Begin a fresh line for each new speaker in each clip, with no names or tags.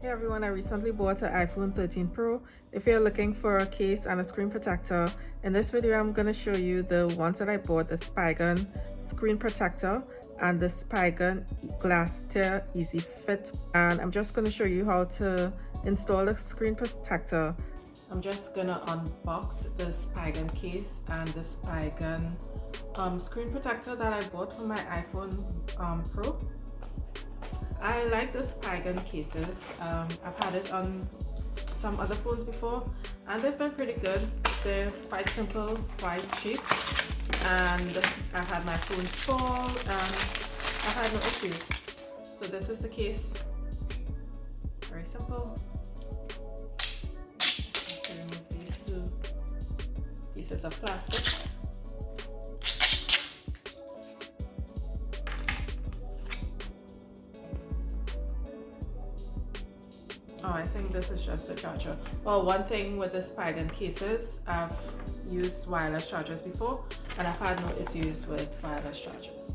Hey everyone, I recently bought an iPhone 13 Pro. If you're looking for a case and a screen protector, in this video I'm going to show you the ones that I bought, the Spigen screen protector and the Spigen Glas.tR Easy Fit. And I'm just going to show you how to install the screen protector. I'm just going to unbox the Spigen case and the Spigen screen protector that I bought for my iPhone Pro. I like the Spigen cases. I've had it on some other phones before and they've been pretty good. They're quite simple, quite cheap, and I've had my phone fall and I've had no issues. So this is the case. Very simple. I remove these two pieces of plastic. Oh, I think this is just a charger. Well, one thing with the Spigen cases, I've used wireless chargers before and I've had no issues with wireless chargers.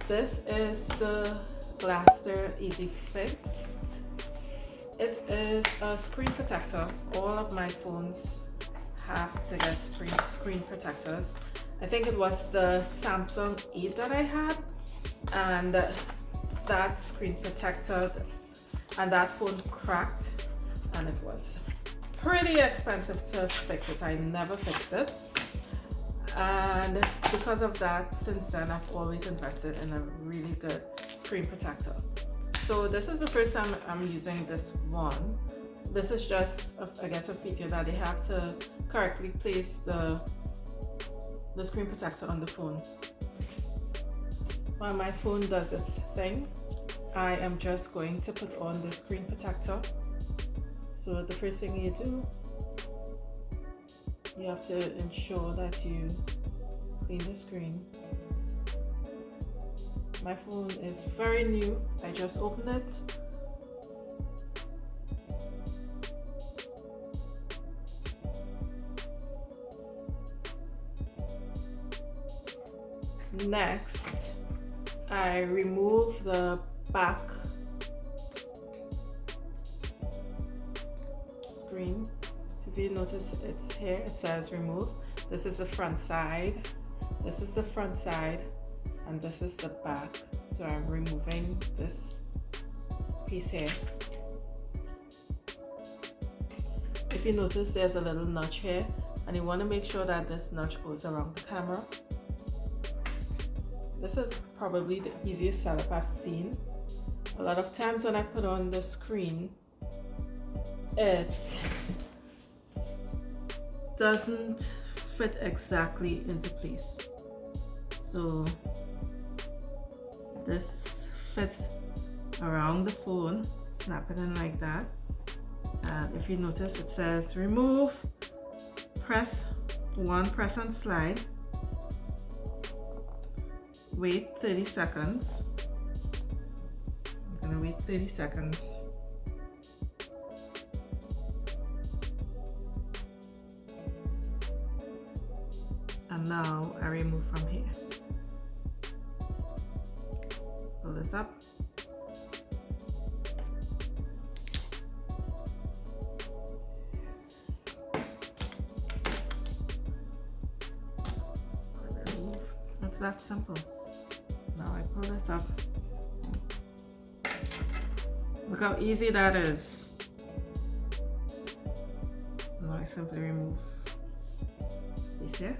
This is the Glas.tR Easy Fit. It is a screen protector. All of my phones have to get screen protectors. I think it was the Samsung 8 that I had, and that screen protector and that phone cracked and it was pretty expensive to fix it. I never fixed it, and because of that, since then I've always invested in a really good screen protector. So this is the first time I'm using this one. This is just, I guess, a feature that they have to correctly place the screen protector on the phone. While my phone does its thing, I am just going to put on the screen protector. So the first thing you do, you have to ensure that you clean the screen. My phone is very new. I just opened it. Next, I remove the back screen. So if you notice, it's here, it says remove. This is the front side, this is the front side, and this is the back. So I'm removing this piece here. If you notice, there's a little notch here, and you want to make sure that this notch goes around the camera. This is probably the easiest setup I've seen. A lot of times when I put on the screen, it doesn't fit exactly into place. So this fits around the phone, snap it in like that. And if you notice, it says remove, press and slide. Wait 30 seconds. I'm gonna wait 30 seconds. And now I remove from here. Pull this up. Remove. It's that simple. Now I pull this up. Look how easy that is. Now I simply remove this here.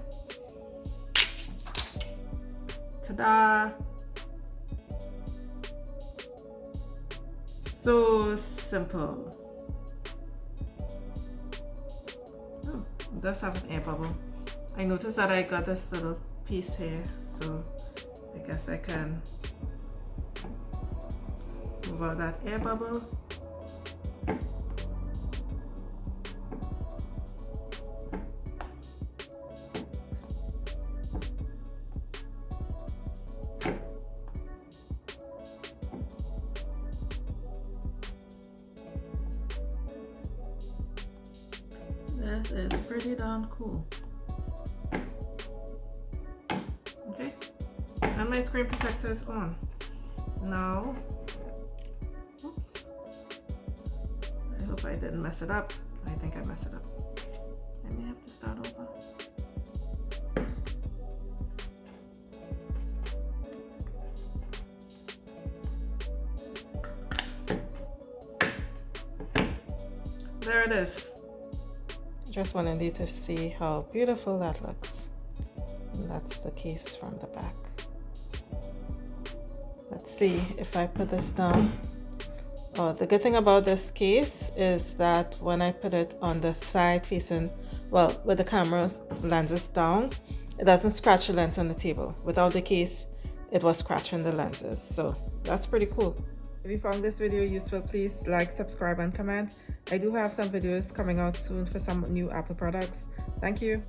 Ta-da! So simple. Oh, it does have an air bubble. I noticed that I got this little piece here, so I guess I can move out that air bubble. That is pretty darn cool. Okay, and my screen protector is on. Now, oops, if I didn't mess it up. I think I messed it up. I may have to start over. There it is. Just wanted you to see how beautiful that looks. And that's the case from the back. Let's see if I put this down. Oh, the good thing about this case is that when I put it on the side facing, well, with the camera lenses down, it doesn't scratch the lens on the table. Without the case, it was scratching the lenses. So that's pretty cool. If you found this video useful, please like, subscribe, and comment. I do have some videos coming out soon for some new Apple products. Thank you.